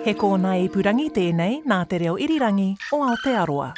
He kōna I purangi tēnei nā te reo irirangi o Aotearoa.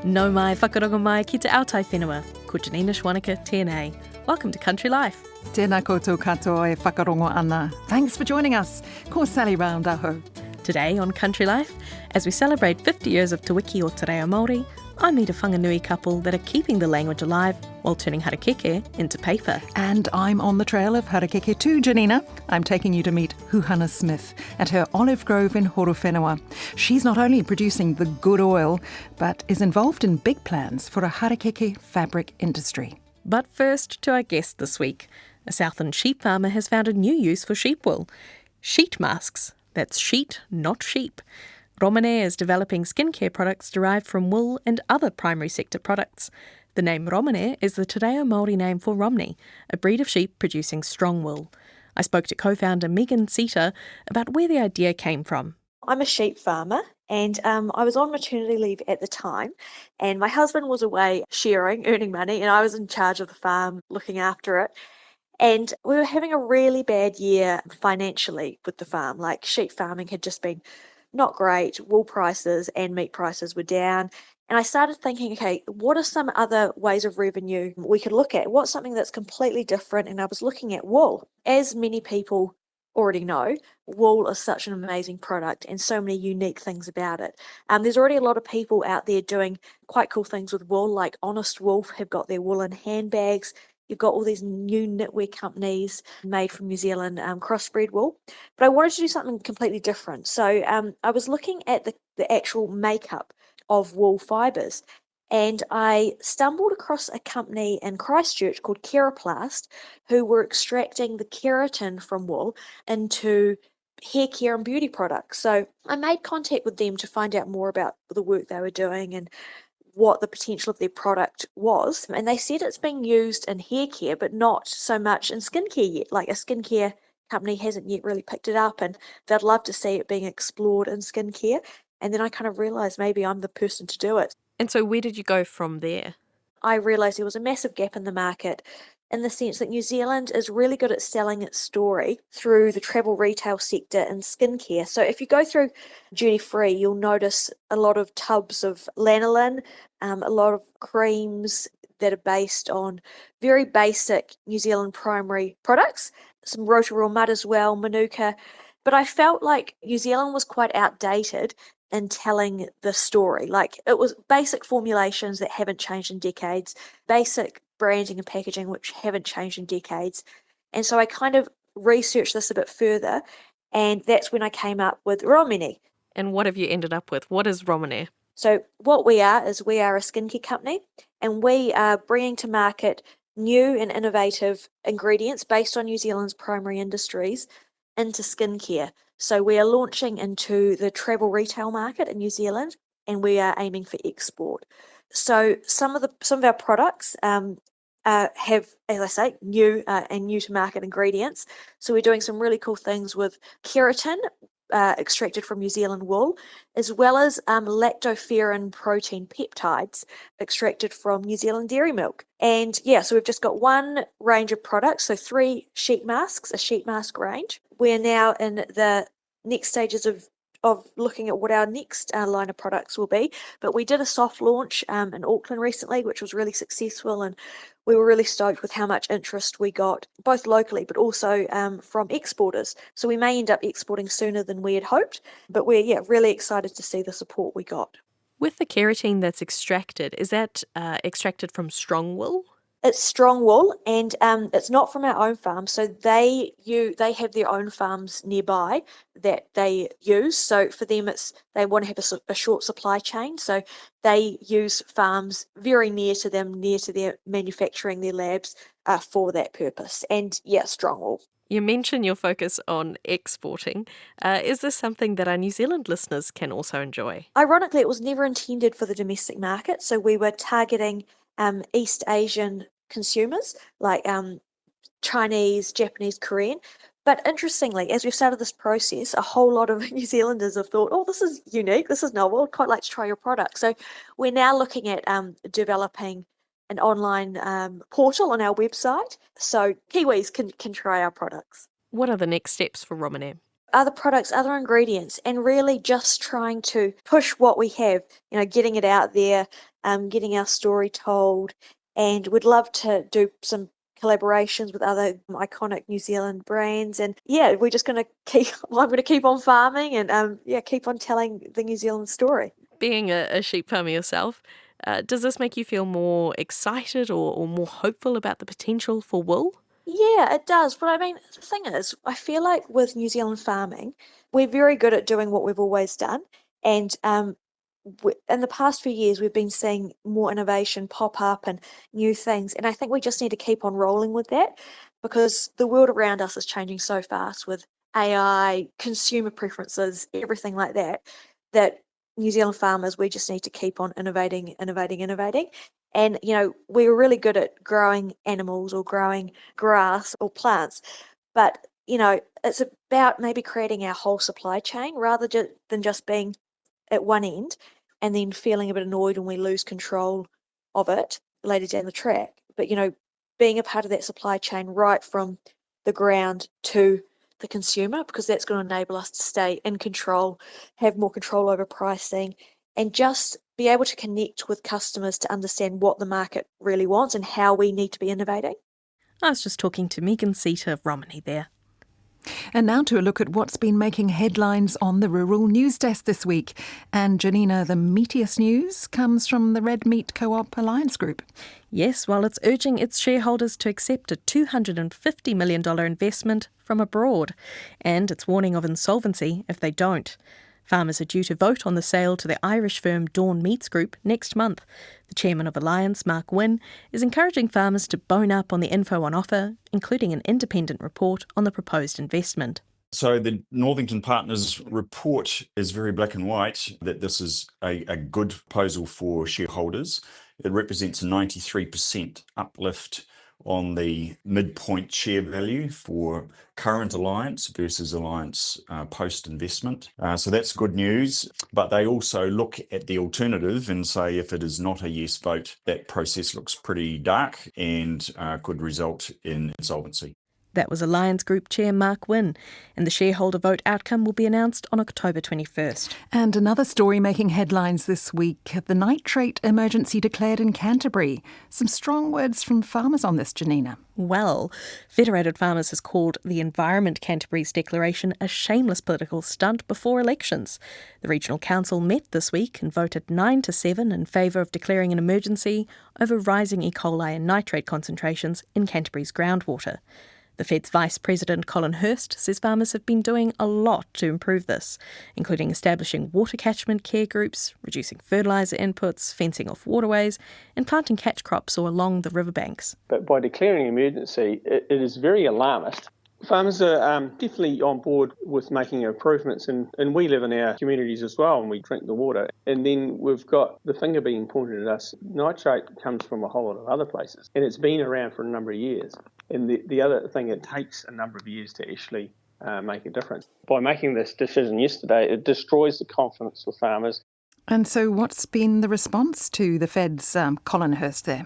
No mai whakarongo mai ki te aotai whenua. Ko Janina Schwanika tēnei. Welcome to Country Life. Tēnā koutou katoa e whakarongo ana. Thanks for joining us. Ko Sally Round aho. Today on Country Life, as we celebrate 50 years of Te Wiki o Te Reo Māori, I meet a whanganui couple that are keeping the language alive while turning harakeke into paper. And I'm on the trail of harakeke too, Janina. I'm taking you to meet Huhana Smith at her olive grove in Horowhenua. She's not only producing the good oil, but is involved in big plans for a harakeke fabric industry. But first to our guest this week. A Southland sheep farmer has found a new use for sheep wool. Sheet masks. That's sheet, not sheep. Romene is developing skincare products derived from wool and other primary sector products. The name Romene is the Te Reo Māori name for Romene, a breed of sheep producing strong wool. I spoke to co-founder Megan Sita about where the idea came from. I'm a sheep farmer and I was on maternity leave at the time, and my husband was away shearing, earning money, and I was in charge of the farm looking after it. And we were having a really bad year financially with the farm. Like, sheep farming had just been not great. Wool prices and meat prices were down. And I started thinking, okay, what are some other ways of revenue we could look at? What's something that's completely different? And I was looking at wool. As many people already know, wool is such an amazing product and so many unique things about it. There's already a lot of people out there doing quite cool things with wool, like Honest Wolf have got their woolen handbags. You've got all these new knitwear companies made from New Zealand crossbred wool. But I wanted to do something completely different. So I was looking at the actual makeup of wool fibres, and I stumbled across a company in Christchurch called Keraplast, who were extracting the keratin from wool into hair care and beauty products. So I made contact with them to find out more about the work they were doing and what the potential of their product was. And they said it's being used in hair care, but not so much in skincare yet. Like, a skincare company hasn't yet really picked it up, and they'd love to see it being explored in skincare. And then I kind of realised maybe I'm the person to do it. And so where did you go from there? I realised there was a massive gap in the market, in the sense that New Zealand is really good at selling its story through the travel retail sector in skincare. So if you go through duty free, you'll notice a lot of tubs of lanolin, a lot of creams that are based on very basic New Zealand primary products, some Rotorua mud as well, Manuka. But I felt like New Zealand was quite outdated in telling the story. Like, it was basic formulations that haven't changed in decades, basic branding and packaging which haven't changed in decades. And so I kind of researched this a bit further, and that's when I came up with Romene. And what have you ended up with? What is Romene? So what we are is we are a skincare company, and we are bringing to market new and innovative ingredients based on New Zealand's primary industries into skincare. So we are launching into the travel retail market in New Zealand, and we are aiming for export. So some of our products have, as I say, new and new to market ingredients. So we're doing some really cool things with keratin extracted from New Zealand wool, as well as lactoferrin protein peptides extracted from New Zealand dairy milk. And yeah, so we've just got one range of products, so 3 sheet masks, a sheet mask range. We're now in the next stages of looking at what our next line of products will be. But we did a soft launch in Auckland recently, which was really successful, and we were really stoked with how much interest we got, both locally but also from exporters. So we may end up exporting sooner than we had hoped, but we're really excited to see the support we got. With the keratin that's extracted, is that extracted from strong wool? It's strong wool, and it's not from our own farm. So they have their own farms nearby that they use. So for them, they want to have a short supply chain. So they use farms very near to them, near to their manufacturing, their labs for that purpose. And yeah, strong wool. You mentioned your focus on exporting. Is this something that our New Zealand listeners can also enjoy? Ironically, it was never intended for the domestic market. So we were targeting East Asian consumers, like Chinese, Japanese, Korean. But interestingly, as we've started this process, a whole lot of New Zealanders have thought, oh, this is unique, this is novel, I'd quite like to try your product. So we're now looking at developing an online portal on our website, so Kiwis can try our products. What are the next steps for Romene? Other products, other ingredients, and really just trying to push what we have, getting it out there, getting our story told, and we'd love to do some collaborations with other iconic New Zealand brands. And yeah, we're just going to I'm going to keep on farming and keep on telling the New Zealand story. Being a sheep farmer yourself, does this make you feel more excited or more hopeful about the potential for wool? Yeah, it does. But I mean, the thing is, I feel like with New Zealand farming, we're very good at doing what we've always done. And in the past few years, we've been seeing more innovation pop up and new things. And I think we just need to keep on rolling with that because the world around us is changing so fast with AI, consumer preferences, everything like that, that New Zealand farmers, we just need to keep on innovating. And, we're really good at growing animals or growing grass or plants. But, it's about maybe creating our whole supply chain rather than just being at one end and then feeling a bit annoyed when we lose control of it later down the track. But, being a part of that supply chain right from the ground to the consumer, because that's going to enable us to stay in control, have more control over pricing, and just be able to connect with customers to understand what the market really wants and how we need to be innovating. I was just talking to Megan Seater of Romene there. And now to a look at what's been making headlines on the Rural News Desk this week. And Janina, the meatiest news comes from the Red Meat Co-op Alliance Group. Yes, while it's urging its shareholders to accept a $250 million investment from abroad, and it's warning of insolvency if they don't. Farmers are due to vote on the sale to the Irish firm Dawn Meats Group next month. The chairman of Alliance, Mark Wynne, is encouraging farmers to bone up on the info on offer, including an independent report on the proposed investment. So the Northington Partners report is very black and white that this is a good proposal for shareholders. It represents a 93% uplift on the midpoint share value for current Alliance versus Alliance post-investment. So that's good news. But they also look at the alternative and say if it is not a yes vote, that process looks pretty dark and could result in insolvency. That was Alliance Group Chair Mark Wynne, and the shareholder vote outcome will be announced on October 21st. And another story making headlines this week, the nitrate emergency declared in Canterbury. Some strong words from farmers on this, Janina. Well, Federated Farmers has called the Environment Canterbury's declaration a shameless political stunt before elections. The Regional Council met this week and voted 9-7 in favour of declaring an emergency over rising E. coli and nitrate concentrations in Canterbury's groundwater. The Fed's Vice President Colin Hurst says farmers have been doing a lot to improve this, including establishing water catchment care groups, reducing fertiliser inputs, fencing off waterways, and planting catch crops or along the riverbanks. But by declaring an emergency, it is very alarmist. Farmers are definitely on board with making improvements, and we live in our communities as well, and we drink the water. And then we've got the finger being pointed at us. Nitrate comes from a whole lot of other places, and it's been around for a number of years. And the other thing, it takes a number of years to actually make a difference. By making this decision yesterday, it destroys the confidence of farmers. And so what's been the response to the Fed's Colin Hurst there?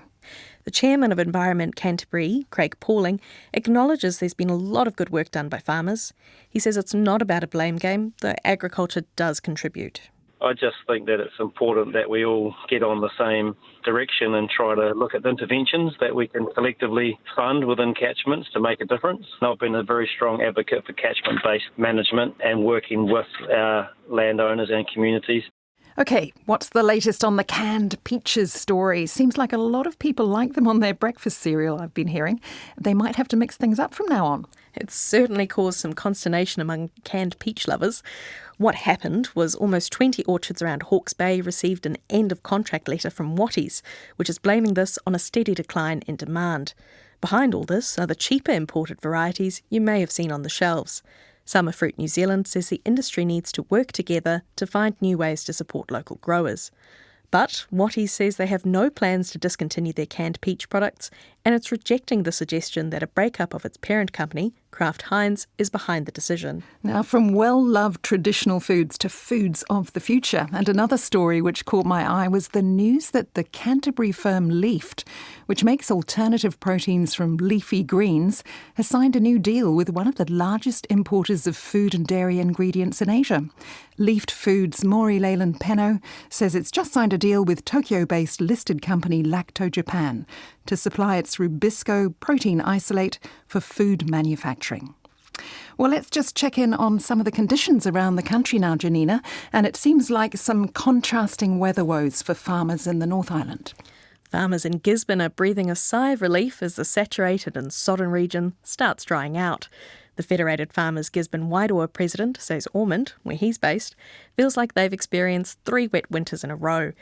The chairman of Environment Canterbury, Craig Pauling, acknowledges there's been a lot of good work done by farmers. He says it's not about a blame game, though agriculture does contribute. I just think that it's important that we all get on the same direction and try to look at interventions that we can collectively fund within catchments to make a difference. I've been a very strong advocate for catchment-based management and working with our landowners and communities. OK, what's the latest on the canned peaches story? Seems like a lot of people like them on their breakfast cereal, I've been hearing. They might have to mix things up from now on. It's certainly caused some consternation among canned peach lovers. What happened was almost 20 orchards around Hawke's Bay received an end-of-contract letter from Watties, which is blaming this on a steady decline in demand. Behind all this are the cheaper imported varieties you may have seen on the shelves. Summer Fruit New Zealand says the industry needs to work together to find new ways to support local growers. But Watties says they have no plans to discontinue their canned peach products, and it's rejecting the suggestion that a breakup of its parent company Kraft Heinz is behind the decision. Now, from well-loved traditional foods to foods of the future. And another story which caught my eye was the news that the Canterbury firm Leafed, which makes alternative proteins from leafy greens, has signed a new deal with one of the largest importers of food and dairy ingredients in Asia. Leafed Foods' Mori Leyland Penno says it's just signed a deal with Tokyo-based listed company Lacto Japan to supply its Rubisco protein isolate for food manufacturing. Well, let's just check in on some of the conditions around the country now, Janina, and it seems like some contrasting weather woes for farmers in the North Island. Farmers in Gisborne are breathing a sigh of relief as the saturated and sodden region starts drying out. The Federated Farmers Gisborne Wairoa president says Ormond, where he's based, feels like they've experienced 3 wet winters in a row.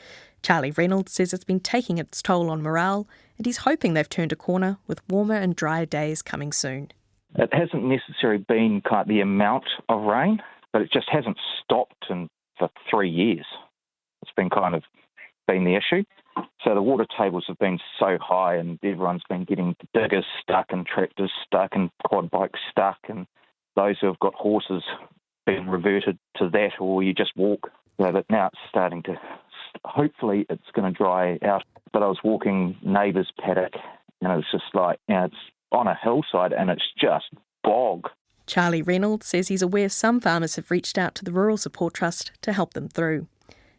Charlie Reynolds says it's been taking its toll on morale, and he's hoping they've turned a corner with warmer and drier days coming soon. It hasn't necessarily been quite the amount of rain, but it just hasn't stopped for 3 years. It's been been the issue. So the water tables have been so high and everyone's been getting diggers stuck and tractors stuck and quad bikes stuck, and those who have got horses being reverted to that, or you just walk. So that now it's starting to, hopefully it's going to dry out. But I was walking neighbour's paddock and it was just like, it's on a hillside and it's just bog. Charlie Reynolds says he's aware some farmers have reached out to the Rural Support Trust to help them through.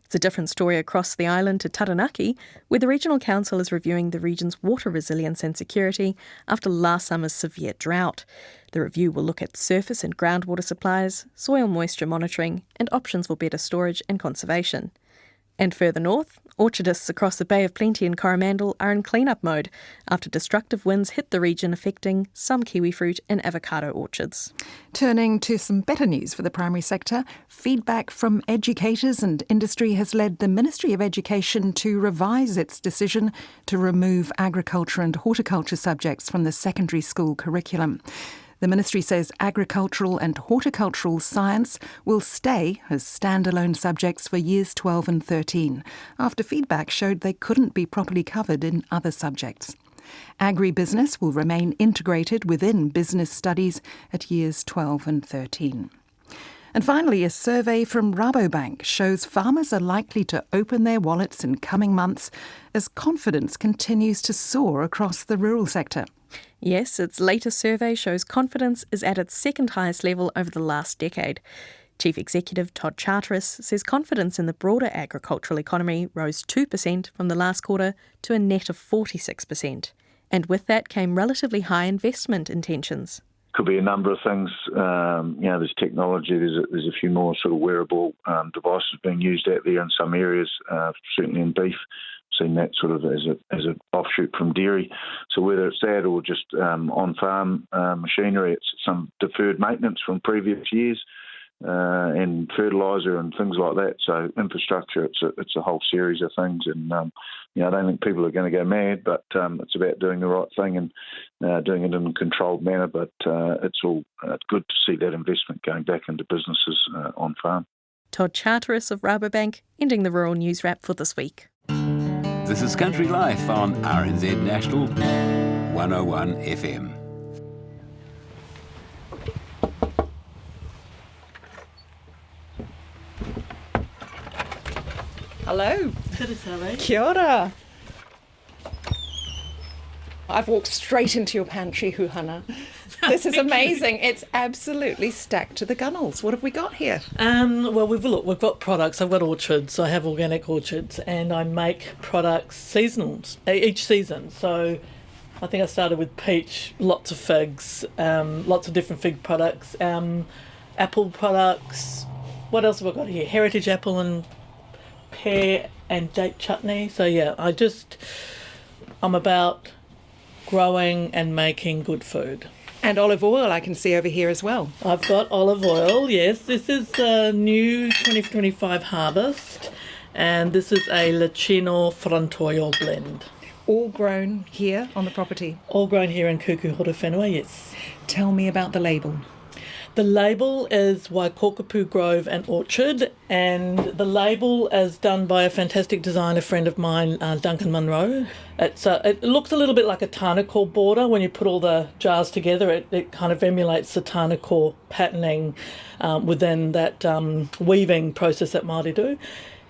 It's a different story across the island to Taranaki, where the Regional Council is reviewing the region's water resilience and security after last summer's severe drought. The review will look at surface and groundwater supplies, soil moisture monitoring, and options for better storage and conservation. And further north, orchardists across the Bay of Plenty and Coromandel are in clean-up mode after destructive winds hit the region, affecting some kiwi fruit and avocado orchards. Turning to some better news for the primary sector, feedback from educators and industry has led the Ministry of Education to revise its decision to remove agriculture and horticulture subjects from the secondary school curriculum. The ministry says agricultural and horticultural science will stay as standalone subjects for years 12 and 13, after feedback showed they couldn't be properly covered in other subjects. Agribusiness will remain integrated within business studies at years 12 and 13. And finally, a survey from Rabobank shows farmers are likely to open their wallets in coming months as confidence continues to soar across the rural sector. Yes, its latest survey shows confidence is at its second highest level over the last decade. Chief Executive Todd Charteris says confidence in the broader agricultural economy rose 2% from the last quarter to a net of 46%. And with that came relatively high investment intentions. Could be a number of things. There's technology. There's a few more sort of wearable devices being used out there in some areas, certainly in beef. Seen that sort of as an offshoot from dairy. So whether it's that or just on-farm machinery, it's some deferred maintenance from previous years and fertiliser and things like that. So infrastructure, it's a whole series of things. And, I don't think people are going to go mad, but it's about doing the right thing and doing it in a controlled manner. But it's good to see that investment going back into businesses on-farm. Todd Charteris of Rabobank, ending the Rural News Wrap for this week. This is Country Life on RNZ National 101 FM. Hello. Kia ora. I've walked straight into your pantry, Huhana. This is amazing. It's absolutely stacked to the gunnels. What have we got here? We've got products. I've got orchards. I have organic orchards, and I make products seasonals each season. So I think I started with peach, lots of figs, lots of different fig products, apple products. What else have I got here? Heritage apple and pear and date chutney. So yeah, I'm about growing and making good food. And olive oil I can see over here as well. I've got olive oil, yes. This is the new 2025 harvest, and this is a Licino Frantoio blend. All grown here on the property? All grown here in Kuku Horowhenua, yes. Tell me about the label. The label is Waikokapu Grove and Orchard, and the label is done by a fantastic designer friend of mine, Duncan Munro. It looks a little bit like a Tānakor border. When you put all the jars together, it kind of emulates the Tānakor patterning within that weaving process that Māori do.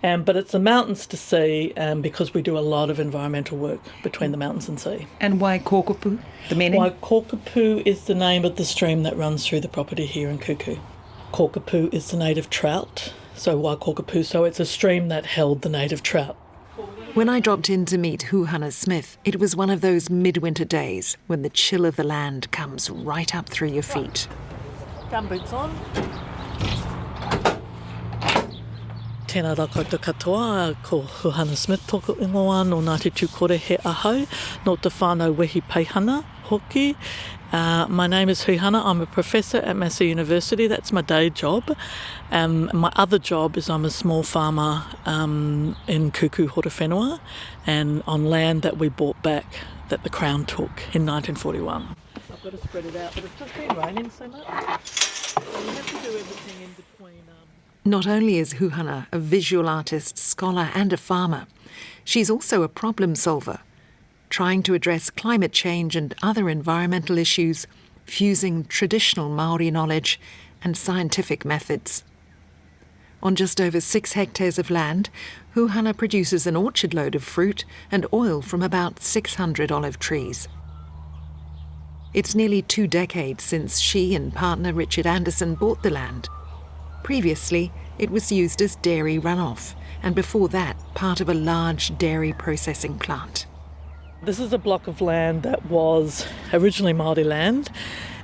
But it's the mountains to sea because we do a lot of environmental work between the mountains and sea. And Waikokapu, the meaning? Waikokapu is the name of the stream that runs through the property here in Kuku. Kokapu is the native trout, so Waikokapu, so it's a stream that held the native trout. When I dropped in to meet Huhana Smith, it was one of those midwinter days when the chill of the land comes right up through your feet. Gumboots on. Tēnā rā koutou katoa, ko Huhana Smith tōku ingoa no Ngāti Tūkore he ahau, no te whānau wehi peihana hoki. My name is Huhana. I'm a professor at Massey University. That's my day job. My other job is I'm a small farmer in Kuku, Horowhenua, and on land that we bought back that the Crown took in 1941. I've got to spread it out, but it's just been raining so much. So you have to do everything in between. Not only is Huhana a visual artist, scholar and a farmer, she's also a problem solver, trying to address climate change and other environmental issues, fusing traditional Māori knowledge and scientific methods. On just over 6 hectares of land, Huhana produces an orchard load of fruit and oil from about 600 olive trees. It's nearly 2 decades since she and partner Richard Anderson bought the land. Previously, it was used as dairy runoff, and before that, part of a large dairy processing plant. This is a block of land that was originally Māori land,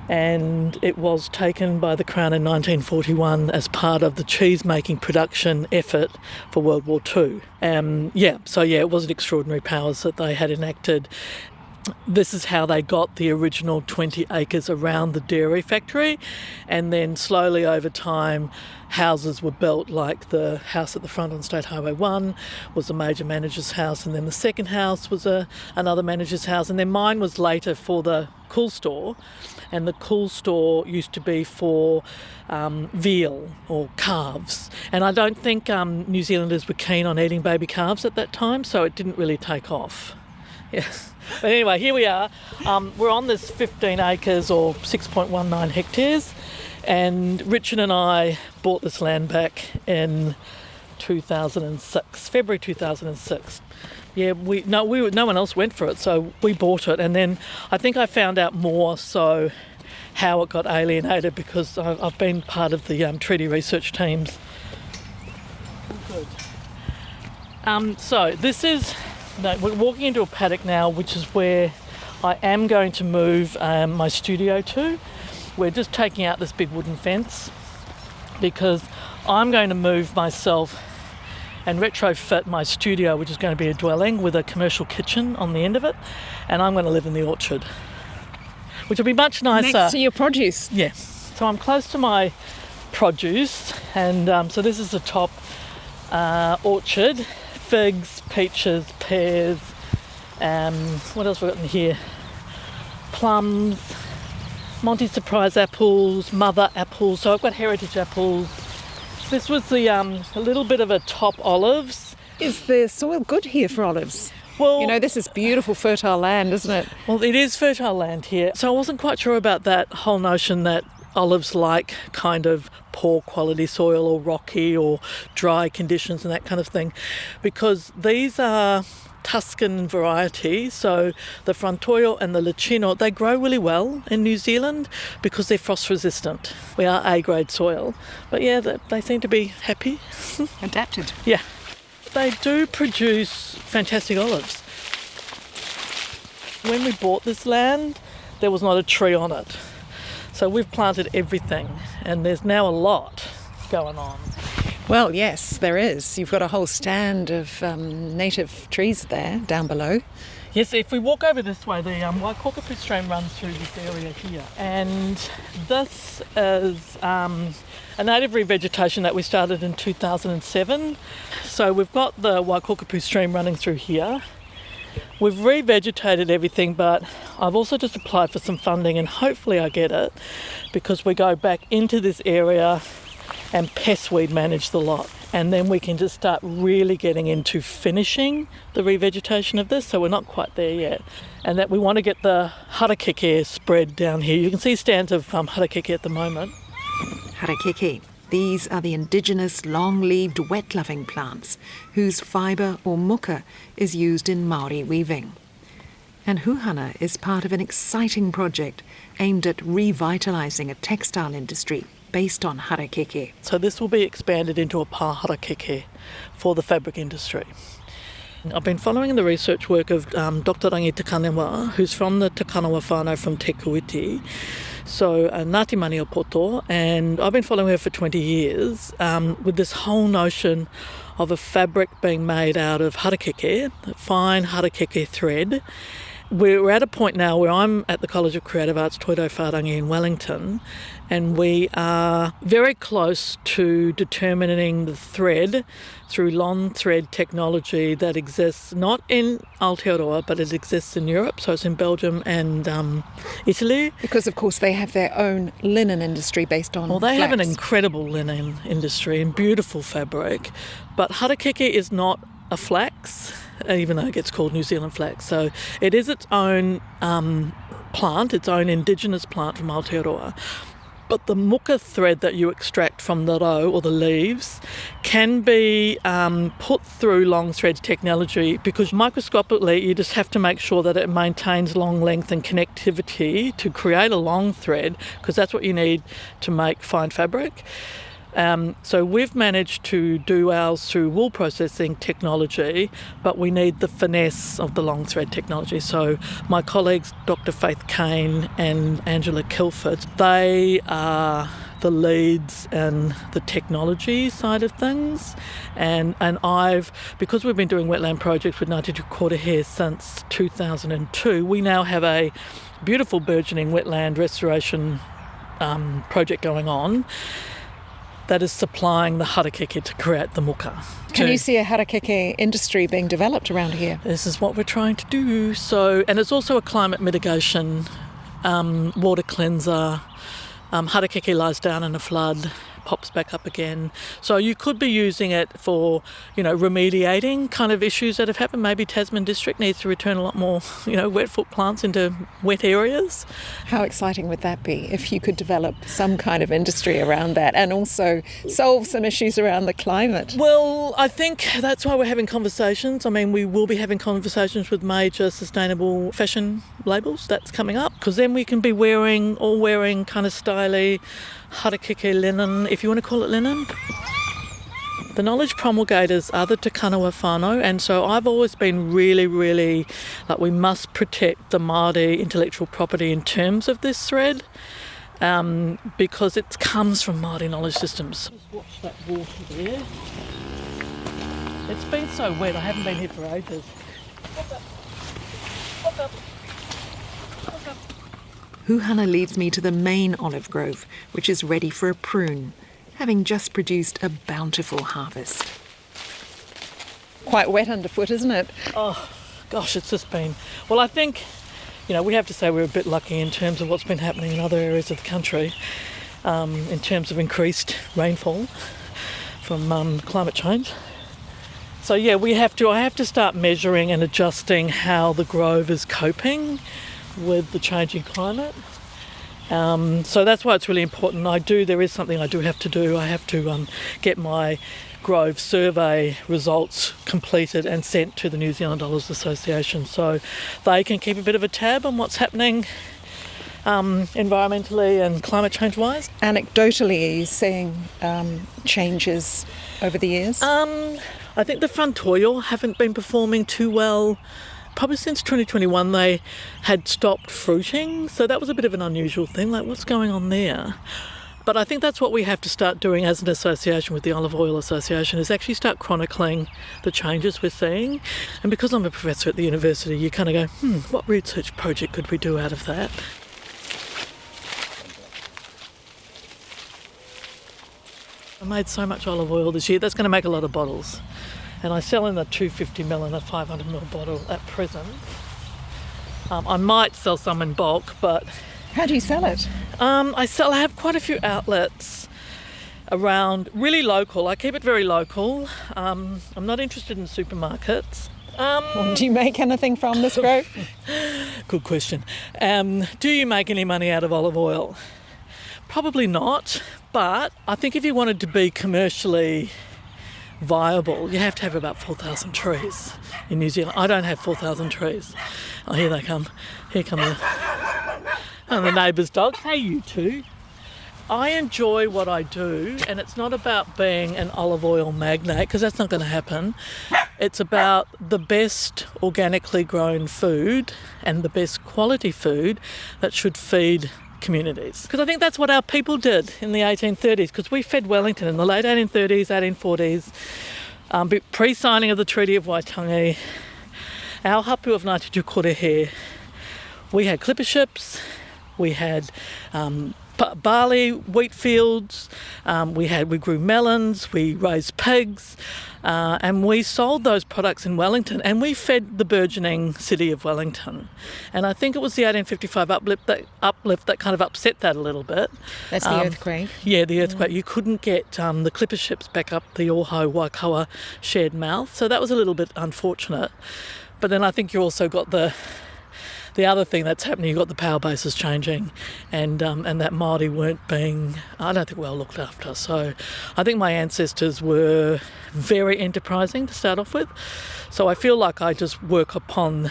and it was taken by the Crown in 1941 as part of the cheese-making production effort for World War II. It was an extraordinary powers that they had enacted. This is how they got the original 20 acres around the dairy factory, and then slowly over time houses were built, like the house at the front on State Highway 1 was a major manager's house, and then the second house was another manager's house, and then mine was later for the cool store, and the cool store used to be for veal or calves, and I don't think New Zealanders were keen on eating baby calves at that time, so it didn't really take off. Yeah. But anyway, here we are. We're on this 15 acres or 6.19 hectares, and Richard and I bought this land back in 2006, February 2006. Yeah, no one else went for it, so we bought it, and then I think I found out more so how it got alienated because I've been part of the treaty research teams. Good. So this is. No, we're walking into a paddock now, which is where I am going to move my studio to. We're just taking out this big wooden fence because I'm going to move myself and retrofit my studio, which is going to be a dwelling with a commercial kitchen on the end of it, and I'm going to live in the orchard, which will be much nicer. Next to your produce. Yeah. So I'm close to my produce, and so this is the top orchard. Figs, peaches, pears, what else have we got in here? Plums, Monty Surprise apples, mother apples, so I've got heritage apples. This was the a little bit of a top olives. Is the soil good here for olives? Well, you know, this is beautiful fertile land, isn't it? Well, it is fertile land here, so I wasn't quite sure about that whole notion that olives like kind of poor quality soil or rocky or dry conditions and that kind of thing, because these are Tuscan varieties, so the Frantoio and the Licino, they grow really well in New Zealand because they're frost resistant. We are A-grade soil, but yeah, they seem to be happy. Adapted. Yeah. They do produce fantastic olives. When we bought this land, there was not a tree on it. So we've planted everything, and there's now a lot going on. Well, yes, there is. You've got a whole stand of native trees there, down below. Yes, if we walk over this way, the Waikokapu stream runs through this area here. And this is a native revegetation that we started in 2007. So we've got the Waikokapu stream running through here. We've revegetated everything, but I've also just applied for some funding and hopefully I get it because we go back into this area and pest weed manage the lot. And then we can just start really getting into finishing the revegetation of this, so we're not quite there yet. And that we want to get the harakeke spread down here. You can see stands of harakeke at the moment. Harakeke. These are the indigenous long-leaved wet-loving plants whose fibre or muka is used in Māori weaving. And Huhana is part of an exciting project aimed at revitalising a textile industry based on harakeke. So this will be expanded into a pā harakeke for the fabric industry. I've been following the research work of Dr. Rangi Takanewa, who's from the Takanawa whānau from Te Kuiti, so Ngāti Mani o Poto, and I've been following her for 20 years with this whole notion of a fabric being made out of harakeke, fine harakeke thread. We're at a point now where I'm at the College of Creative Arts Toido Whārangi in Wellington, and we are very close to determining the thread through long thread technology that exists not in Aotearoa, but it exists in Europe, so it's in Belgium and Italy. Because, of course, they have their own linen industry based on Well, they flax. have an incredible linen industry and beautiful fabric, but harakeke is not a flax, even though it gets called New Zealand flax. So it is its own plant, its own indigenous plant from Aotearoa. But the muka thread that you extract from the rau or the leaves can be put through long thread technology because microscopically you just have to make sure that it maintains long length and connectivity to create a long thread, because that's what you need to make fine fabric. So we've managed to do ours through wool processing technology, but we need the finesse of the long thread technology. So my colleagues, Dr. Faith Kane and Angela Kilford, they are the leads in the technology side of things. And I've, because we've been doing wetland projects with Ngāti Tukorehe since 2002, we now have a beautiful burgeoning wetland restoration project going on that is supplying the harakeke to create the muka. Can you see a harakeke industry being developed around here? This is what we're trying to do. So, and it's also a climate mitigation, water cleanser. Harakeke lies down in a flood, pops back up again. So you could be using it for, remediating kind of issues that have happened. Maybe Tasman District needs to return a lot more, wet foot plants into wet areas. How exciting would that be if you could develop some kind of industry around that and also solve some issues around the climate? Well, I think that's why we're having conversations. I mean, we will be having conversations with major sustainable fashion labels. That's coming up, because then we can be wearing kind of styly harakeke linen, if you want to call it linen. The knowledge promulgators are the Takanawa whānau, and so I've always been really, really, we must protect the Māori intellectual property in terms of this thread, because it comes from Māori knowledge systems. Just watch that water there. It's been so wet, I haven't been here for ages. Walk up. Huhana leads me to the main olive grove, which is ready for a prune, having just produced a bountiful harvest. Quite wet underfoot, isn't it? Oh, gosh, it's just been... Well, I think, we have to say we're a bit lucky in terms of what's been happening in other areas of the country, in terms of increased rainfall from climate change. So, yeah, I have to start measuring and adjusting how the grove is coping with the changing climate. So that's why it's really important. There is something I do have to do. I have to get my grove survey results completed and sent to the New Zealand Olives Association so they can keep a bit of a tab on what's happening environmentally and climate change wise. Anecdotally, are you seeing changes over the years? I think the frontoio haven't been performing too well. Probably since 2021 they had stopped fruiting, so that was a bit of an unusual thing, what's going on there? But I think that's what we have to start doing as an association with the Olive Oil Association, is actually start chronicling the changes we're seeing. And because I'm a professor at the university, you kind of go, what research project could we do out of that? I made so much olive oil this year, that's going to make a lot of bottles. and I sell in a 250ml and a 500ml bottle at present. I might sell some in bulk, but... How do you sell it? I have quite a few outlets around, really local. I keep it very local. I'm not interested in supermarkets. Do you make anything from this grove? Good question. Do you make any money out of olive oil? Probably not, but I think if you wanted to be commercially viable, you have to have about 4,000 trees in New Zealand. I don't have 4,000 trees. Oh, here they come. Here come the neighbour's dogs. Hey, you two. I enjoy what I do, and it's not about being an olive oil magnate, because that's not going to happen. It's about the best organically grown food and the best quality food that should feed communities. Because I think that's what our people did in the 1830s, because we fed Wellington in the late 1830s, 1840s, pre-signing of the Treaty of Waitangi, our hapu of Ngāti Tukorehe. We had clipper ships, we had barley, wheat fields, we grew melons, we raised pigs, and we sold those products in Wellington, and we fed the burgeoning city of Wellington. And I think it was the 1855 uplift that kind of upset that a little bit. That's the earthquake. Yeah, the earthquake. You couldn't get the clipper ships back up the Oho Waikawa shared mouth, so that was a little bit unfortunate. But then I think you also got the other thing that's happening, you've got the power bases changing, and that Māori weren't being, I don't think, well looked after. So I think my ancestors were very enterprising to start off with. So I feel like I just work upon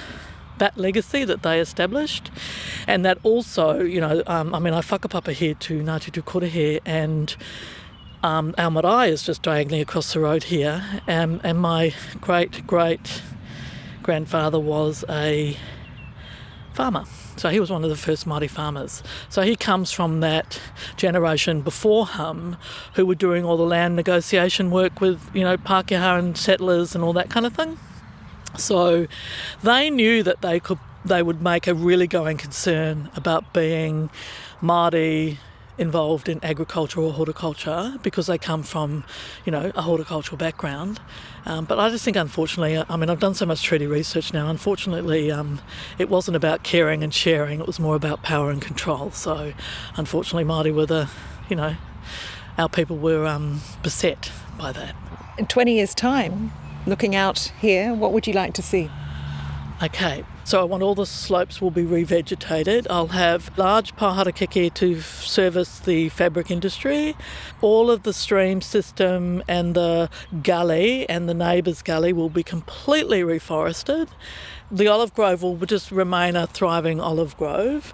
that legacy that they established, and that also, I whakapapa here to Ngāti Tukorehe, and our marae is just diagonally across the road here, and my great-great-grandfather was a farmer. So he was one of the first Māori farmers. So he comes from that generation before him who were doing all the land negotiation work with, Pākehā and settlers and all that kind of thing. So they knew that they would make a really going concern about being Māori involved in agriculture or horticulture, because they come from, a horticultural background. But I just think, unfortunately, I've done so much treaty research now, unfortunately, it wasn't about caring and sharing, it was more about power and control. So, unfortunately, Māori were our people were beset by that. In 20 years' time, looking out here, what would you like to see? Okay, so I want all the slopes will be revegetated. I'll have large harakeke to service the fabric industry. All of the stream system and the gully and the neighbour's gully will be completely reforested. The olive grove will just remain a thriving olive grove.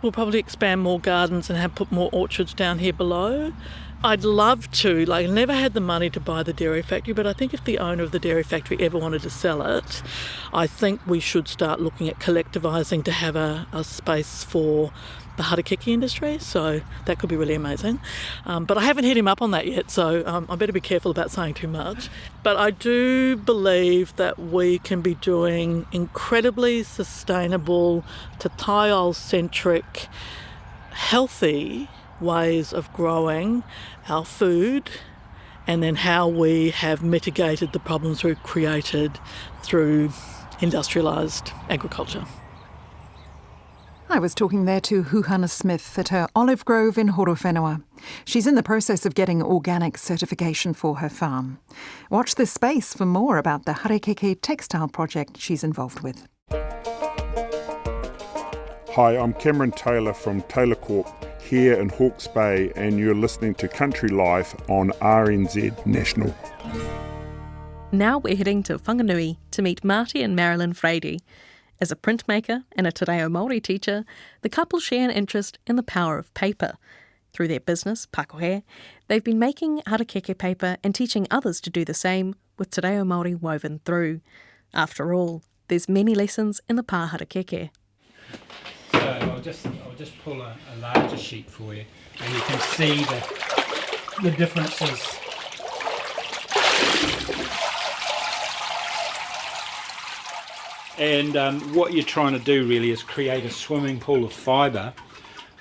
We'll probably expand more gardens and put more orchards down here below. I'd love to, never had the money to buy the dairy factory, but I think if the owner of the dairy factory ever wanted to sell it, I think we should start looking at collectivising to have a space for the harakeke industry, so that could be really amazing. But I haven't hit him up on that yet, so I better be careful about saying too much. But I do believe that we can be doing incredibly sustainable, tataial-centric, healthy ways of growing our food, and then how we have mitigated the problems we've created through industrialised agriculture. I was talking there to Huhana Smith at her olive grove in Horowhenua. She's in the process of getting organic certification for her farm. Watch this space for more about the harakeke textile project she's involved with. Hi, I'm Cameron Taylor from Taylor Corp here in Hawke's Bay, and you're listening to Country Life on RNZ National. Now we're heading to Whanganui to meet Marty and Marilyn Frady. As a printmaker and a te reo Māori teacher, the couple share an interest in the power of paper. Through their business, Pakohe, they've been making harakeke paper and teaching others to do the same, with te reo Māori woven through. After all, there's many lessons in the pā harakeke. So I'll just pull a larger sheet for you, and you can see the differences. And what you're trying to do really is create a swimming pool of fibre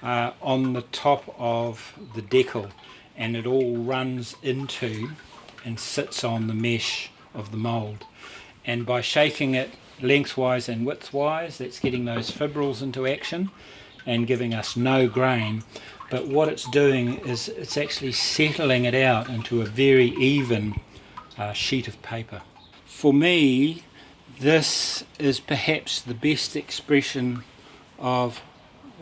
on the top of the decal, and it all runs into and sits on the mesh of the mould. And by shaking it lengthwise and widthwise, that's getting those fibrils into action and giving us no grain. But what it's doing is it's actually settling it out into a very even sheet of paper. For me, this is perhaps the best expression of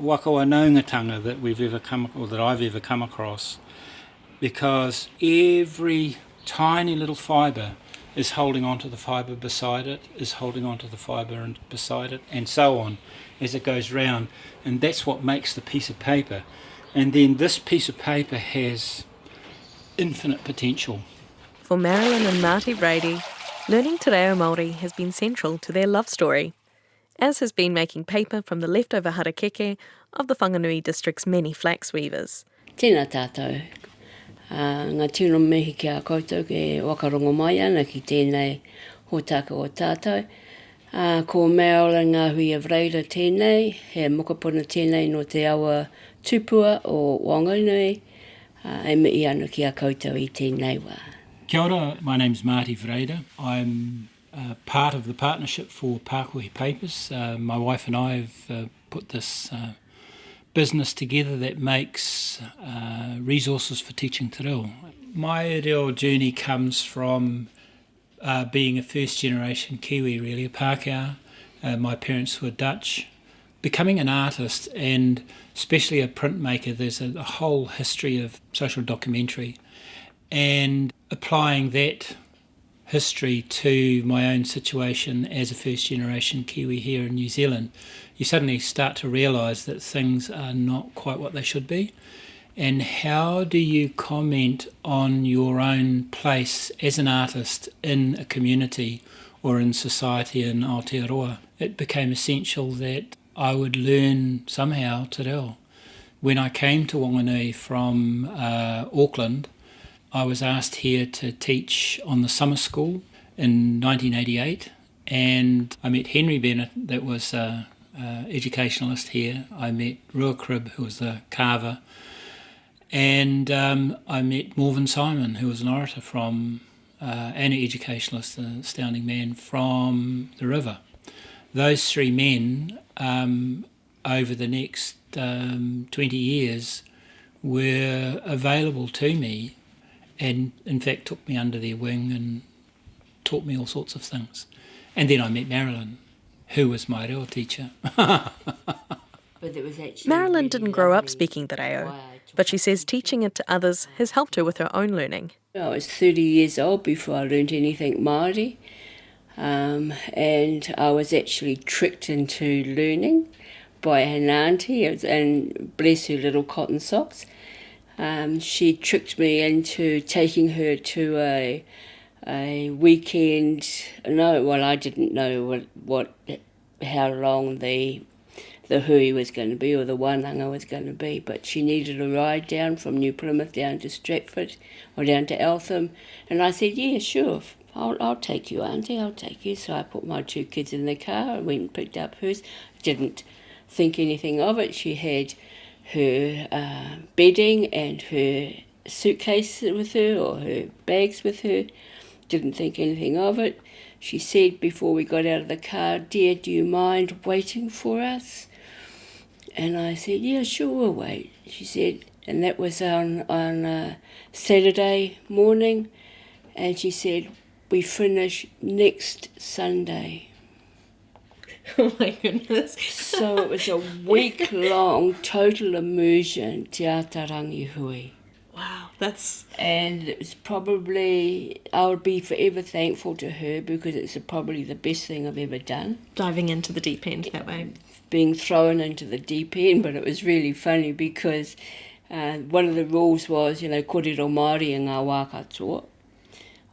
wakawanongatanga that I've ever come across, because every tiny little fibre is holding onto the fibre beside it, is holding onto the fibre beside it, and so on as it goes round. And that's what makes the piece of paper. And then this piece of paper has infinite potential. For Marilyn and Marty Brady, learning te reo Māori has been central to their love story, as has been making paper from the leftover harakeke of the Whanganui district's many flax weavers. Tēnā tātou. Ngā tino mihi ki a koutou ke wakarongo mai ana ki tēnei hōtaka o tātou. Ko Marilyn ngā hui a Vreira tēnei, he mokopuna tēnei no te awa tupua o Whanganui, e mihi ana ki a koutou I tēnei wā. Kia ora, my name's Marty Vreira. I'm part of the partnership for Pākohi Papers. My wife and I have put this business together that makes resources for teaching te reo. My reo journey comes from being a first generation Kiwi, really, a Pākehā. My parents were Dutch. Becoming an artist, and especially a printmaker, there's a whole history of social documentary, and applying that history to my own situation as a first generation Kiwi here in New Zealand, you suddenly start to realise that things are not quite what they should be. And how do you comment on your own place as an artist in a community or in society in Aotearoa? It became essential that I would learn somehow te reo. When I came to Whanganui from Auckland, I was asked here to teach on the summer school in 1988, and I met Henry Bennett, that was an educationalist here. I met Ruakrib, who was the carver, and I met Morven Simon, who was an orator from, and an educationalist, an astounding man from the river. Those three men, over the next 20 years, were available to me, and in fact took me under their wing and taught me all sorts of things. And then I met Marilyn, who was my reo teacher. Marilyn didn't grow up speaking te reo, but she says teaching it to others has helped her with her own learning. I was 30 years old before I learned anything Māori, and I was actually tricked into learning by an auntie, and bless her little cotton socks. She tricked me into taking her to a weekend. I didn't know how long the hui was going to be or the wānanga was going to be, but she needed a ride down from New Plymouth down to Stratford or down to Eltham, and I said, yeah, sure, I'll take you, auntie, I'll take you. So I put my two kids in the car and went and picked up hers. Didn't think anything of it. She had her bedding and her suitcase with her, or her bags with her. Didn't think anything of it. She said before we got out of the car, dear, do you mind waiting for us? And I said, yeah, sure, we'll wait. She said, and that was on Saturday morning, and she said, we finish next Sunday. Oh my goodness. So it was a week-long total immersion te atarangi hui. Wow, that's... And it was probably, I would be forever thankful to her because it's probably the best thing I've ever done. Diving into the deep end that way. Being thrown into the deep end, but it was really funny because one of the rules was, kōrero Māori i ngā wā katoa.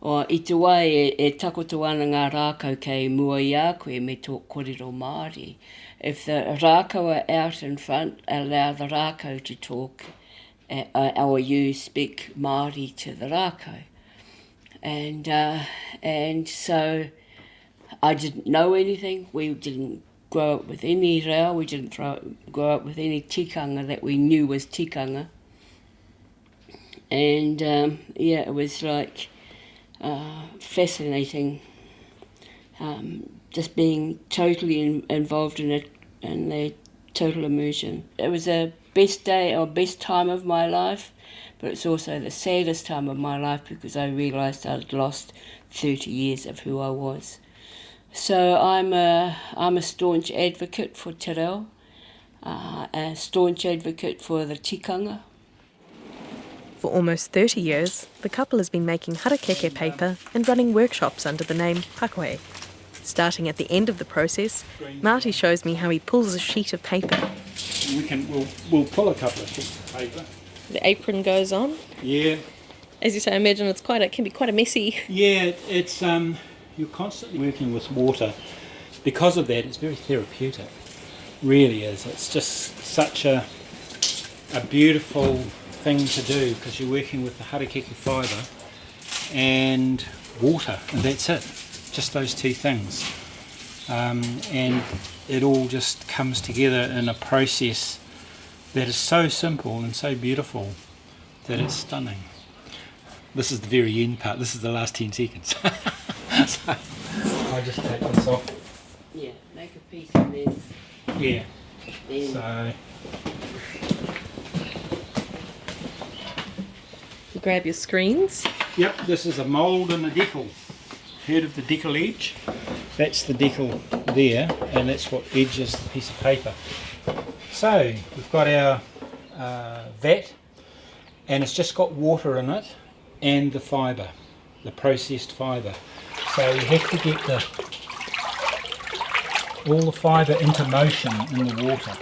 O I te wai e takoto ana ngā rākau kei mua I a koe me tō kōrero Māori. If the rākau are out in front, allow the rākau to talk, or you speak Māori to the rākau. And so I didn't know anything. We didn't grow up with any reo. We didn't grow up with any tikanga that we knew was tikanga. And it was like... fascinating, just being totally involved in it and the total immersion. It was the best day or best time of my life, but it's also the saddest time of my life because I realised I'd lost 30 years of who I was. So I'm a staunch advocate for te reo, a staunch advocate for the tikanga. For almost 30 years, the couple has been making harakeke paper and running workshops under the name Pakoe. Starting at the end of the process, Marty shows me how he pulls a sheet of paper. We'll pull a couple of sheets of paper. The apron goes on. Yeah. As you say, I imagine it can be quite a messy. Yeah, it's you're constantly working with water. Because of that, it's very therapeutic. Really is. It's just such a beautiful thing to do because you're working with the harakeke fibre and water, and that's it. Just those two things. And it all just comes together in a process that is so simple and so beautiful that it's stunning. This is the very end part. This is the last 10 seconds. So I'll just take this off. Yeah, make a piece and then... Yeah. Then So... You grab your screens. Yep, this is a mould and a decal. Heard of the decal edge? That's the decal there, and that's what edges the piece of paper. So we've got our vat, and it's just got water in it and the fibre, the processed fibre. So you have to get all the fibre into motion in the water.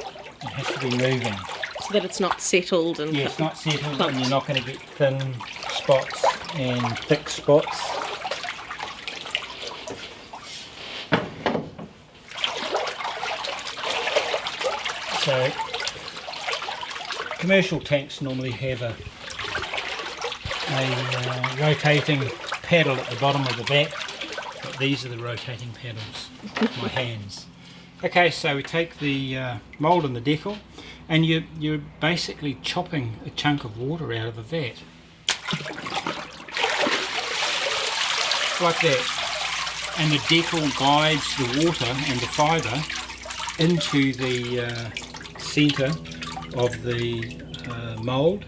It has to be moving. So that it's not settled and... Yeah, it's not settled and you're not going to get thin spots and thick spots. So commercial tanks normally have a rotating paddle at the bottom of the vat, but these are the rotating paddles with my hands. Okay, so we take the mould and the decal, and you're basically chopping a chunk of water out of the vat. Like that. And the decal guides the water and the fibre into the centre of the mould,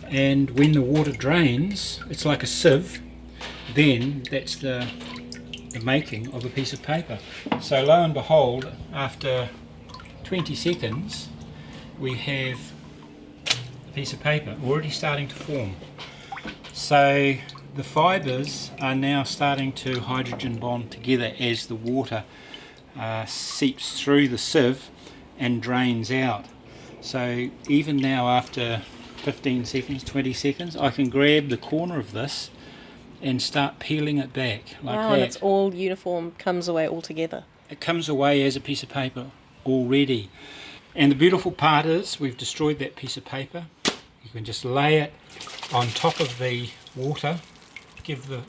and when the water drains, it's like a sieve, then that's the making of a piece of paper. So lo and behold, after 20 seconds we have a piece of paper already starting to form. So the fibres are now starting to hydrogen bond together as the water seeps through the sieve and drains out. So even now, after 15 seconds, 20 seconds, I can grab the corner of this and start peeling it back like that. And it's all uniform, comes away all together. It comes away as a piece of paper already. And the beautiful part is we've destroyed that piece of paper. You can just lay it on top of the water, give the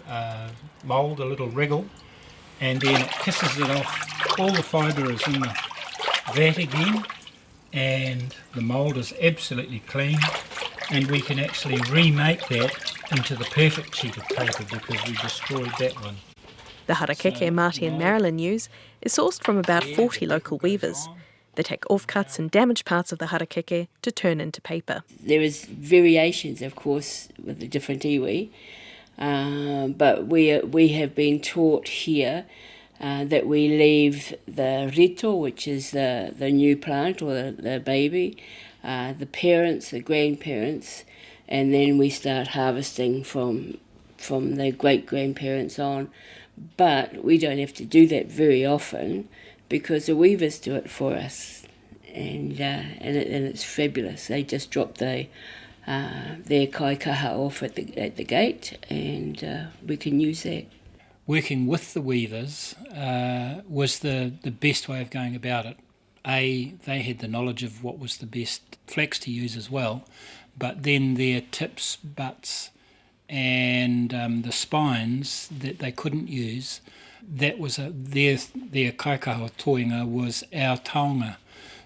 mould a little wriggle, and then it kisses it off. All the fibre is in the vat again, and the mould is absolutely clean, and we can actually remake that into the perfect sheet of paper because we destroyed that one. The harakeke Marty and Marilyn use is sourced from about 40 local weavers. They take offcuts and damaged parts of the harakeke to turn into paper. There is variations, of course, with the different iwi, but we have been taught here that we leave the rito, which is the new plant or the baby, the parents, the grandparents, and then we start harvesting from the great-grandparents on. But we don't have to do that very often because the weavers do it for us, and it's fabulous. They just drop their kaikaha off at the gate, and we can use that. Working with the weavers was the best way of going about it. They had the knowledge of what was the best flax to use as well, but then their tips, butts, and the spines that they couldn't use, that was their kaikaha toinga was our taonga.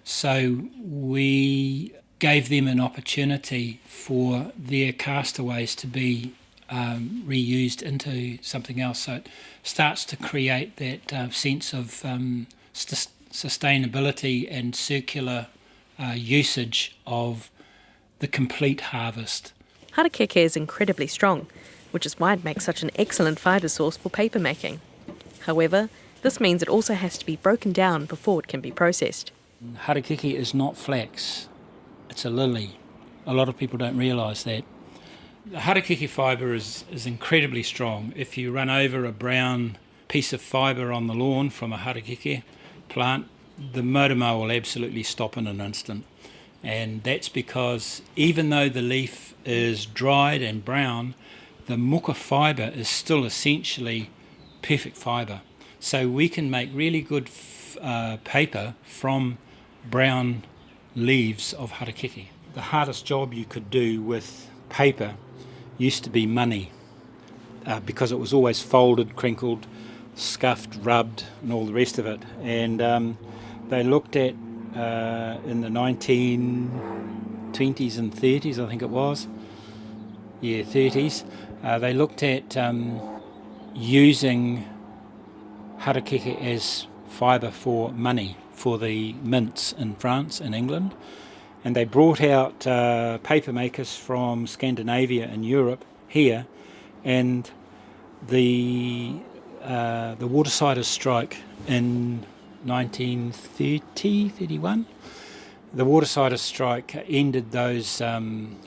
So we gave them an opportunity for their castaways to be reused into something else. So it starts to create that sense of sustainability and circular usage of the complete harvest. Harakeke is incredibly strong, which is why it makes such an excellent fibre source for paper making. However, this means it also has to be broken down before it can be processed. Harakeke is not flax, it's a lily. A lot of people don't realise that. The harakeke fibre is incredibly strong. If you run over a brown piece of fibre on the lawn from a harakeke plant, the motor mower will absolutely stop in an instant. And that's because even though the leaf is dried and brown, the muka fibre is still essentially perfect fibre. So we can make really good paper from brown leaves of harakeke. The hardest job you could do with paper used to be money, because it was always folded, crinkled, scuffed, rubbed, and all the rest of it. And they looked at, in the 1920s and 30s, I think it was, 30s, they looked at using harakeke as fibre for money for the mints in France and England. And they brought out paper makers from Scandinavia and Europe here, and the Watersiders strike in 1931. The Watersiders strike ended those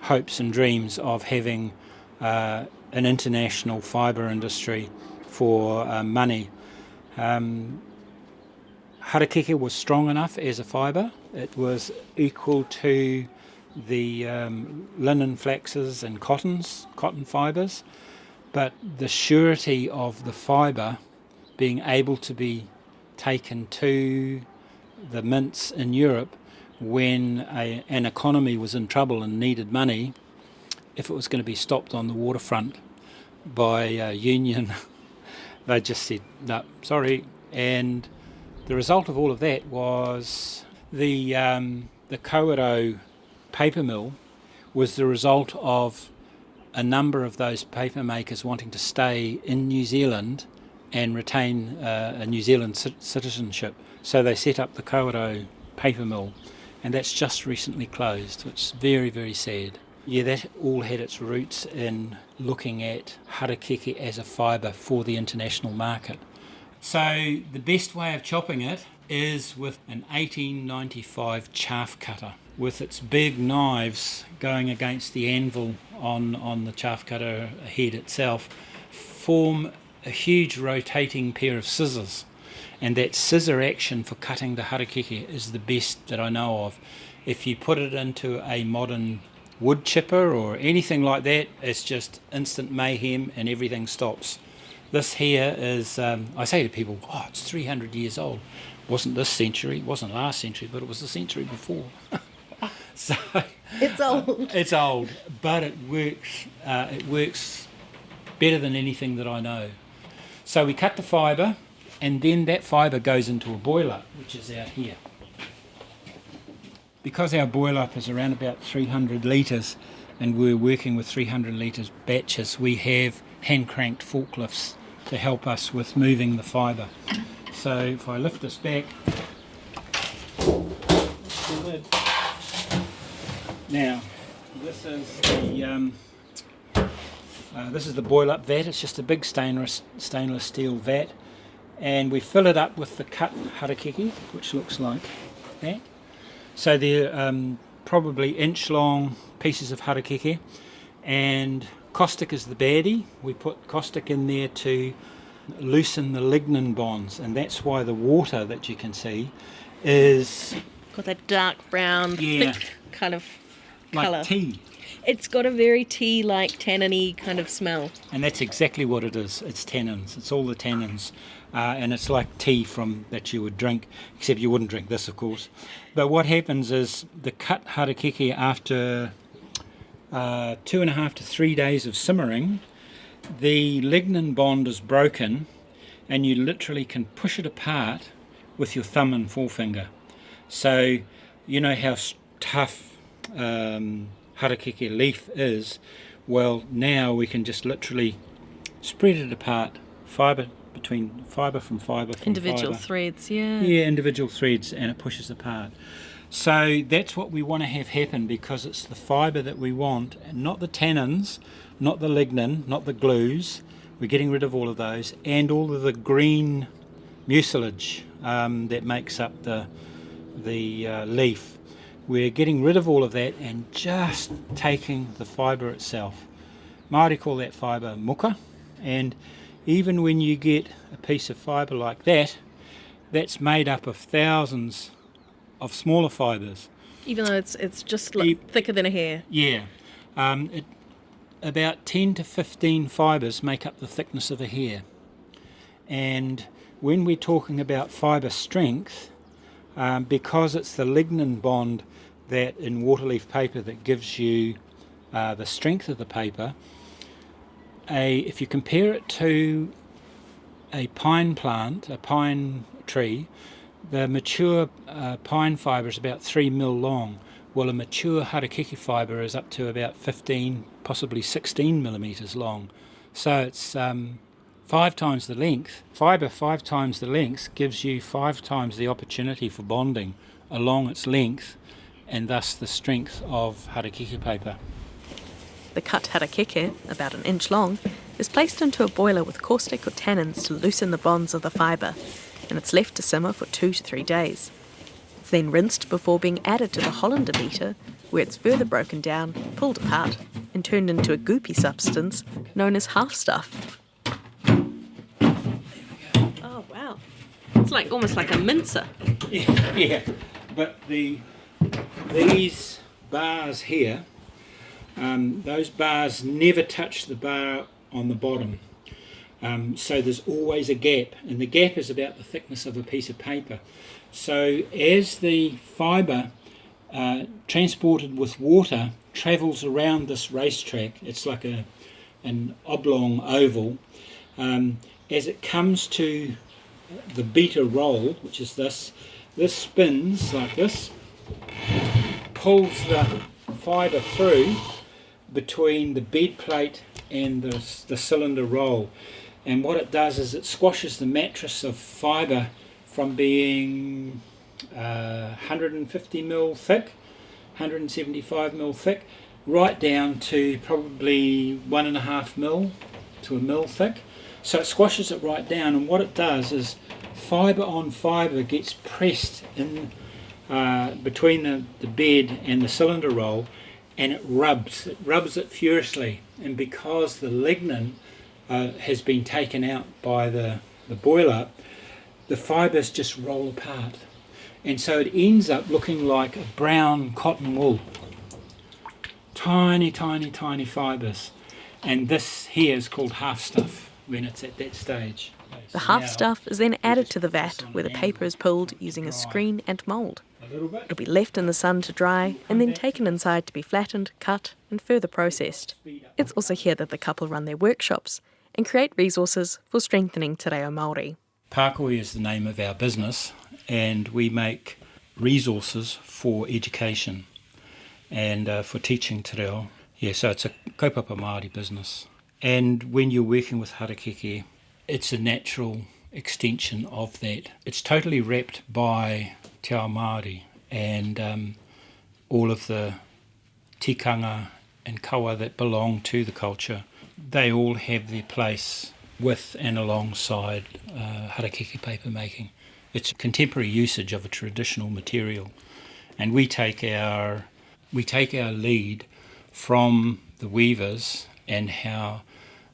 hopes and dreams of having an international fibre industry for money. Harakeke was strong enough as a fibre. It was equal to the linen, flaxes and cotton fibres, but the surety of the fibre being able to be taken to the mints in Europe when an economy was in trouble and needed money, if it was going to be stopped on the waterfront by union, they just said, no, sorry. And the result of all of that was the Kawerau paper mill was the result of a number of those paper makers wanting to stay in New Zealand and retain a New Zealand citizenship. So they set up the Kawerau paper mill, and that's just recently closed. It's very, very sad. Yeah, that all had its roots in looking at harakeke as a fibre for the international market. So the best way of chopping it is with an 1895 chaff cutter, with its big knives going against the anvil on the chaff cutter head itself, form a huge rotating pair of scissors. And that scissor action for cutting the harakeke is the best that I know of. If you put it into a modern wood chipper or anything like that, it's just instant mayhem and everything stops. This here is, I say to people, oh, it's 300 years old. Wasn't this century, wasn't last century, but it was the century before. So It's old. It's old, but it works. It works better than anything that I know. So we cut the fibre, and then that fibre goes into a boil-up, which is out here. Because our boil-up is around about 300 litres, and we're working with 300 litres batches, we have hand-cranked forklifts to help us with moving the fibre. So if I lift this back, now this is the boil-up vat. It's just a big stainless steel vat, and we fill it up with the cut harakeke, which looks like that. So they're probably inch-long pieces of harakeke, and caustic is the baddie. We put caustic in there to loosen the lignin bonds, and that's why the water that you can see is got that dark brown, thick kind of colour. Like tea. It's got a very tea-like, tanniny kind of smell. And that's exactly what it is. It's tannins. It's all the tannins. And it's like tea that you would drink, except you wouldn't drink this, of course. But what happens is the cut harakeke, after 2.5 to 3 days of simmering, the lignin bond is broken, and you literally can push it apart with your thumb and forefinger. So you know how tough harakeke leaf is. Well, now we can just literally spread it apart, fibre from fibre. Individual threads, yeah. Yeah, individual threads, and it pushes apart. So that's what we want to have happen, because it's the fibre that we want, and not the tannins, not the lignin, not the glues. We're getting rid of all of those, and all of the green mucilage that makes up the leaf. We're getting rid of all of that and just taking the fibre itself. Māori call that fibre muka, and even when you get a piece of fibre like that, that's made up of thousands of smaller fibres. Even though it's just like thicker than a hair. Yeah. About 10 to 15 fibres make up the thickness of a hair. And when we're talking about fibre strength, because it's the lignin bond that in waterleaf paper that gives you the strength of the paper, if you compare it to a pine plant, a pine tree, the mature pine fibre is about 3 mil long. Well, a mature harakeke fibre is up to about 15, possibly 16 millimetres long. So it's 5 times the length. Fibre 5 times the length gives you 5 times the opportunity for bonding along its length, and thus the strength of harakeke paper. The cut harakeke, about an inch long, is placed into a boiler with caustic or tannins to loosen the bonds of the fibre, and it's left to simmer for 2 to 3 days. It's then rinsed before being added to the Hollander beater, where it's further broken down, pulled apart, and turned into a goopy substance known as half stuff. Oh wow. It's almost like a mincer. Yeah. But these bars here, those bars never touch the bar on the bottom. So there's always a gap, and the gap is about the thickness of a piece of paper. So as the fibre transported with water travels around this racetrack, it's like an oblong oval, as it comes to the beater roll, which is this spins like this, pulls the fibre through between the bed plate and the cylinder roll, and what it does is it squashes the mattress of fibre from being 150 mil thick, 175 mil thick, right down to probably 1.5 mil to a mil thick. So it squashes it right down, and what it does is fibre on fibre gets pressed in between the bed and the cylinder roll, and it rubs it furiously, and because the lignin has been taken out by the boiler, the fibres just roll apart, and so it ends up looking like a brown cotton wool. Tiny fibres, and this here is called half stuff when it's at that stage. The half stuff is then added to the vat, where the paper is pulled using a screen and mould. It'll be left in the sun to dry and then taken inside to be flattened, cut and further processed. It's also here that the couple run their workshops and create resources for strengthening te reo Māori. Pākoi is the name of our business, and we make resources for education and for teaching te reo. Yeah, so it's a kaupapa Māori business. And when you're working with harakeke, it's a natural extension of that. It's totally wrapped by te ao Māori, and all of the tikanga and kawa that belong to the culture, they all have their place with and alongside harakeke paper making. It's a contemporary usage of a traditional material, and we take our lead from the weavers and how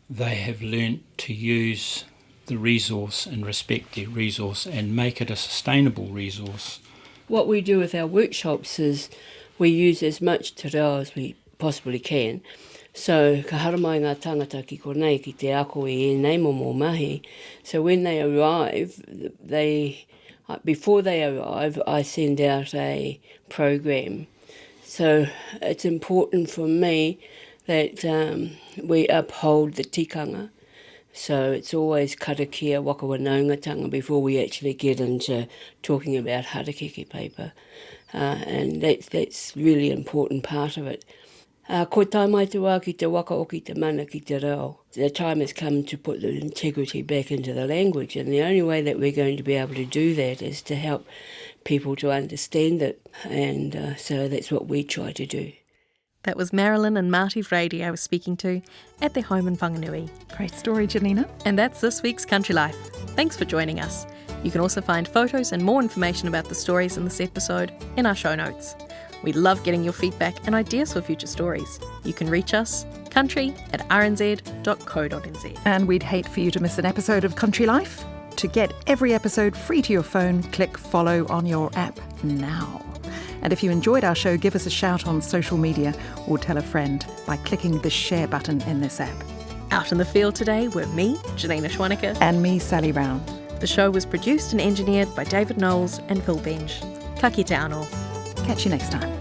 they have learnt to use the resource and respect their resource and make it a sustainable resource. What we do with our workshops is we use as much te reo as we possibly can. So ka haramai ngā tangata ki konei ki te ako e nei momo mahi. So when they arrive, before they arrive, I send out a program. So it's important for me that we uphold the tikanga. So it's always karakia waka wanaungatanga before we actually get into talking about harakeke paper. And that's really an important part of it. Ko tai mai te wā ki te waka o ki te mana ki te reo. The time has come to put the integrity back into the language, and the only way that we're going to be able to do that is to help people to understand it, and so that's what we try to do. That was Marilyn and Marty Vrady I was speaking to at their home in Whanganui. Great story, Janina. And that's this week's Country Life. Thanks for joining us. You can also find photos and more information about the stories in this episode in our show notes. We love getting your feedback and ideas for future stories. You can reach us, country@rnz.co.nz. And we'd hate for you to miss an episode of Country Life. To get every episode free to your phone, click follow on your app now. And if you enjoyed our show, give us a shout on social media or tell a friend by clicking the share button in this app. Out in the field today were me, Janina Schwanica. And me, Sally Brown. The show was produced and engineered by David Knowles and Phil Benj. Ka kite anō. Catch you next time.